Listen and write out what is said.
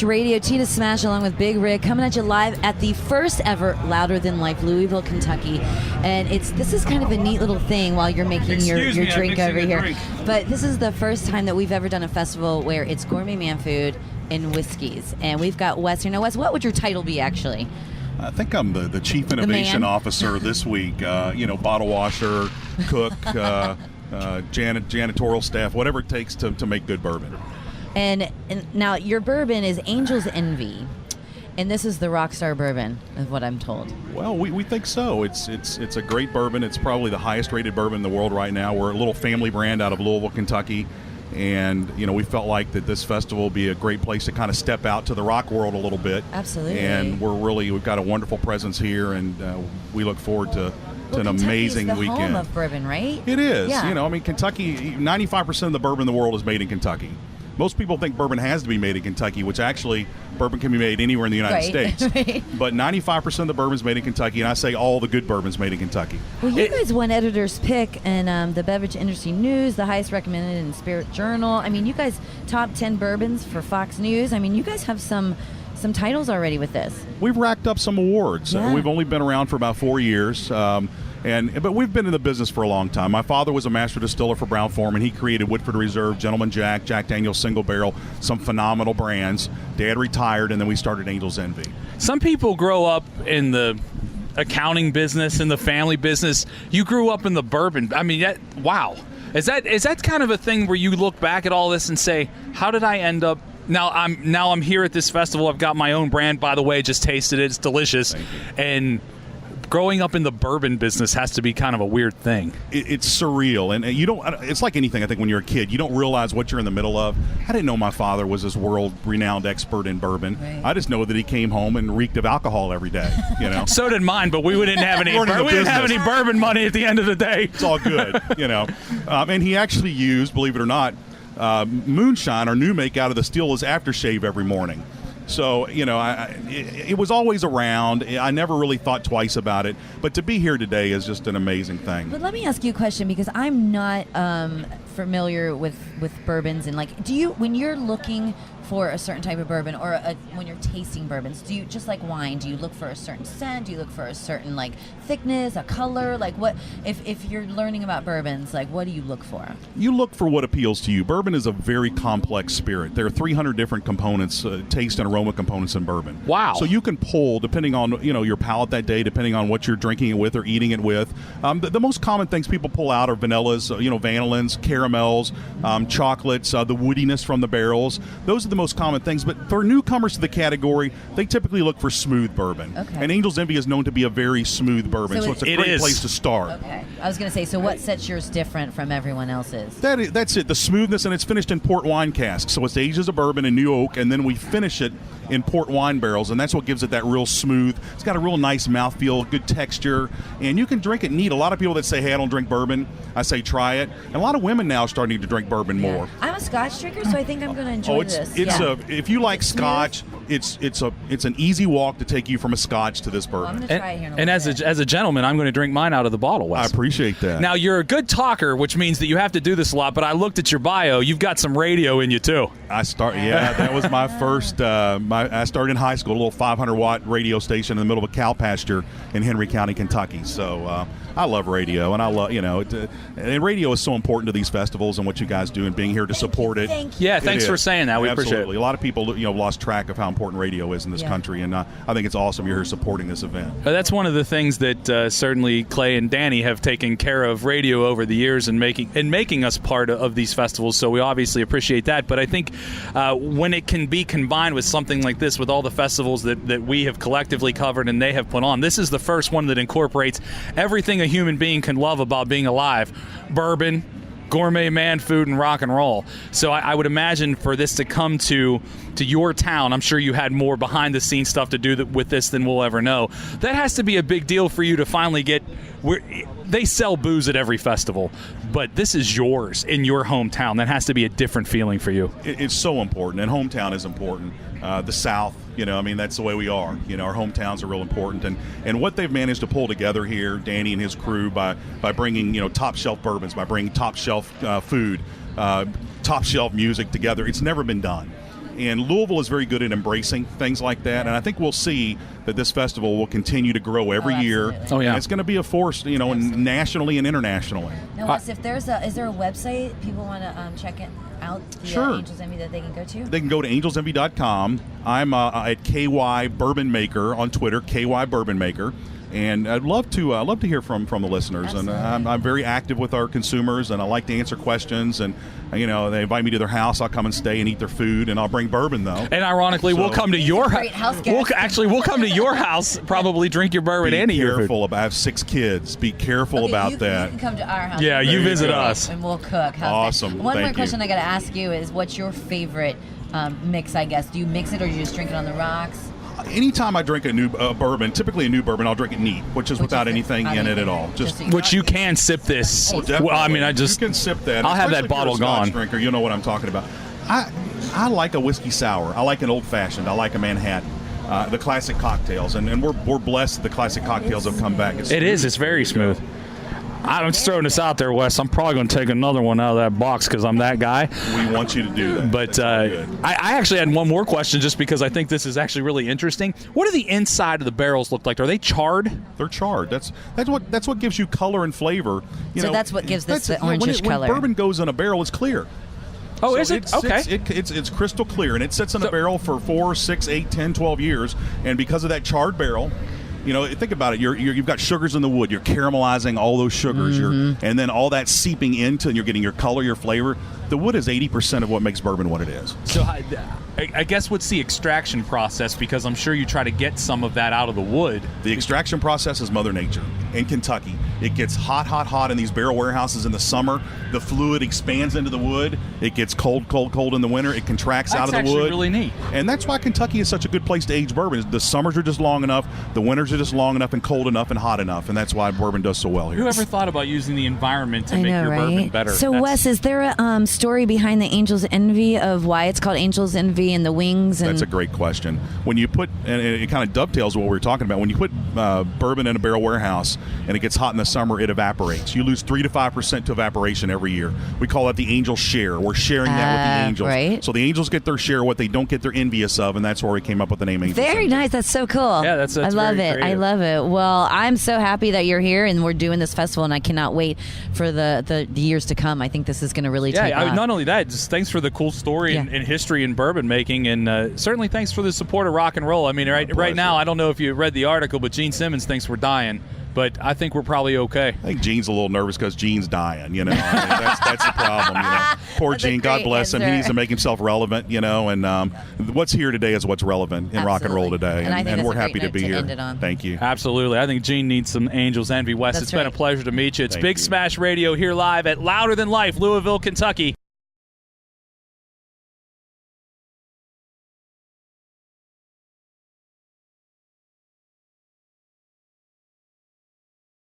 Sports Radio. Tina Smash along with Big Rig coming at you live at the first ever Louder Than Life, Louisville, Kentucky. And this is kind of a neat little thing while you're making your drink over here. But this is the first time that we've ever done a festival where it's gourmet man food and whiskeys. And we've got Wes here. Now, Wes, what would your title be actually? I think I'm the Chief Innovation Officer this week. Bottle washer, cook, janitorial staff, whatever it takes to make good bourbon. And now your bourbon is Angels Envy, and this is the Rockstar bourbon, is what I'm told. Well, we think so. It's a great bourbon. It's probably the highest rated bourbon in the world right now. We're a little family brand out of Louisville, Kentucky, and we felt like that this festival would be a great place to kind of step out to the rock world a little bit. Absolutely. And we've got a wonderful presence here, and we look forward to an amazing Kentucky's the weekend. Home of bourbon, right? It is. Yeah. Kentucky, 95% of the bourbon in the world is made in Kentucky. Most people think bourbon has to be made in Kentucky, which actually bourbon can be made anywhere in the United States. Right. But 95% of the bourbon is made in Kentucky, and I say all the good bourbon's made in Kentucky. Well, you guys won editor's pick in the Beverage Industry News, the highest recommended in Spirit Journal. I mean, you guys top 10 bourbons for Fox News. I mean, you guys have some titles already with this. We've racked up some awards. Yeah. We've only been around for about 4 years. But we've been in the business for a long time. My father was a master distiller for Brown-Forman. He created Woodford Reserve, Gentleman Jack, Jack Daniel's Single Barrel, some phenomenal brands. Dad retired, and then we started Angels Envy. Some people grow up in the accounting business, in the family business. You grew up in the bourbon. I mean, wow. Is that kind of a thing where you look back at all this and say, how did I end up? Now I'm here at this festival. I've got my own brand. By the way, just tasted it. It's delicious. Thank you. And growing up in the bourbon business has to be kind of a weird thing. It's surreal, and you don't. It's like anything. I think when you're a kid, you don't realize what you're in the middle of. I didn't know my father was this world-renowned expert in bourbon. Right. I just know that he came home and reeked of alcohol every day. So did mine, but we didn't have any. We didn't have any bourbon money at the end of the day. It's all good, And he actually used, believe it or not, moonshine or new make out of the still as aftershave every morning. So, it was always around. I never really thought twice about it. But to be here today is just an amazing thing. But let me ask you a question, because I'm not familiar with bourbons. And when you're looking for a certain type of bourbon, or when you're tasting bourbons, do you, just like wine, do you look for a certain scent? Do you look for a certain thickness, a color? What if you're learning about bourbons, what do you look for? You look for what appeals to you. Bourbon is a very complex spirit. There are 300 different components, taste and aroma components in bourbon. Wow. So you can pull, depending on your palate that day, depending on what you're drinking it with or eating it with. The most common things people pull out are vanillas, vanillins, caramels, chocolates, the woodiness from the barrels. Those are the most common things. But for newcomers to the category, they typically look for smooth bourbon. Okay. And Angels Envy is known to be a very smooth bourbon, so it's a great place to start. Okay. I was going to say, so what sets yours different from everyone else's? That's it, the smoothness, and it's finished in port wine casks. So it's aged as a bourbon in new oak, and then we finish it in port wine barrels, and that's what gives it that real smooth. It's got a real nice mouthfeel, good texture, and you can drink it neat. A lot of people that say, hey, I don't drink bourbon, I say try it. And a lot of women now are starting to drink bourbon more. I'm a Scotch drinker, so I think I'm going to enjoy this. If you like Scotch, it's an easy walk to take you from a Scotch to this bourbon. Well, I'm going to try it here in a And little bit. as a gentleman, I'm going to drink mine out of the bottle, Wes. I appreciate that. Now, you're a good talker, which means that you have to do this a lot, but I looked at your bio. You've got some radio in you, too. That was my first, I started in high school, a little 500-watt radio station in the middle of a cow pasture in Henry County, Kentucky. So I love radio, and I love, and radio is so important to these festivals and what you guys do and being here to support it. Thank you. Yeah, thanks for saying that. We appreciate it. Absolutely. A lot of people, lost track of how important radio is in this country, and I think it's awesome you're here supporting this event. That's one of the things that certainly Clay and Danny have taken care of radio over the years and making us part of these festivals, so we obviously appreciate that. But I think when it can be combined with something like this, with all the festivals that we have collectively covered and they have put on, this is the first one that incorporates everything a human being can love about being alive: bourbon, gourmet man food, and rock and roll. So I would imagine for this to come to your town, I'm sure you had more behind the scenes stuff to do with this than we'll ever know. That has to be a big deal for you to finally get where they sell booze at every festival, but this is yours in your hometown. That has to be a different feeling for you. It's so important, and hometown is important. The South, that's the way we are. Our hometowns are real important, and what they've managed to pull together here, Danny and his crew, by bringing top shelf bourbons, by bringing top shelf food, top shelf music together. It's never been done. And Louisville is very good at embracing things like that, and I think we'll see that this festival will continue to grow every year. Oh, yeah. And it's going to be a force, nationally and internationally. Now, Wes, is there a website people want to check it out? The Sure. Angels Envy that they can go to? They can go to angelsenvy.com. I'm at KY Bourbon Maker on Twitter, KY Bourbon Maker. And I'd love to hear from the listeners. Absolutely. And I'm very active with our consumers, and I like to answer questions. And they invite me to their house. I'll come and stay and eat their food, and I'll bring bourbon though. And ironically, we'll come to your great house guest. We'll come to your house, probably drink your bourbon and eat your food. Be careful about. I have 6 kids. Be careful about that. You can come to our house. Yeah, you visit us, and we'll cook. How's awesome. That? One Thank more question you. I got to ask you is, what's your favorite mix? I guess, do you mix it or do you just drink it on the rocks? Anytime I drink a new bourbon, typically a new bourbon, I'll drink it neat, which is without anything in it at all. Which you can sip this. Oh, definitely. Well, I mean, you can sip that. I'll have that Especially if bottle you're a Scotch gone. drinker, you know what I'm talking about. I like a whiskey sour. I like an old fashioned. I like a Manhattan. The classic cocktails, and we're blessed that the classic cocktails have come back. It is. It's very smooth. I'm just throwing this out there, Wes. I'm probably going to take another one out of that box because I'm that guy. We want you to do that. But I actually had one more question just because I think this is actually really interesting. What do the inside of the barrels look like? Are they charred? They're charred. That's what gives you color and flavor. That's what gives this the orangish color. When bourbon goes in a barrel, it's clear. Oh, So is it? Okay. It's crystal clear, and it sits in a barrel for 4, 6, 8, 10, 12 years. And because of that charred barrel, think about it. You've got sugars in the wood. You're caramelizing all those sugars, and then all that seeping into, and you're getting your color, your flavor. The wood is 80% of what makes bourbon what it is. So I guess what's the extraction process? Because I'm sure you try to get some of that out of the wood. The extraction process is Mother Nature. In Kentucky, it gets hot in these barrel warehouses in the summer. The fluid expands into the wood. It gets cold in the winter. It contracts out of the wood. That's actually really neat. And that's why Kentucky is such a good place to age bourbon. The summers are just long enough. The winters are just long enough and cold enough and hot enough. And that's why bourbon does so well here. Whoever thought about using the environment to make your bourbon better? So, Wes, is there a story behind the Angels Envy of why it's called Angels Envy and the wings? That's a great question. When you put, and it kind of dovetails what we were talking about, when you put bourbon in a barrel warehouse and it gets hot in the summer, it evaporates. You lose 3 to 5% to evaporation every year. We call that the angel share. We're sharing that with the angels. Right. So the angels get their share. What they don't get, they're envious of, and that's where we came up with the name Angels. Very nice. That's so cool. Yeah, that's I love very it. creative. I love it. Well, I'm so happy that you're here and we're doing this festival, and I cannot wait for the years to come. I think this is going to really take off. Not only that, just thanks for the cool story and history in bourbon making, and certainly thanks for the support of rock and roll. I mean, right now, I don't know if you read the article, but Gene Simmons thinks we're dying. But I think we're probably okay. I think Gene's a little nervous because Gene's dying, I mean, that's the problem, Poor That's a Gene, God great bless him. He answer. needs to make himself relevant, and what's here today is what's relevant in rock and roll today. And I think that's we're a great happy to note be to here. end it on. Thank you. Absolutely. I think Gene needs some Angels Envy. Wes, That's it's been a right. pleasure to meet you. It's Thank Big you. Smash Radio here live at Louder Than Life, Louisville, Kentucky.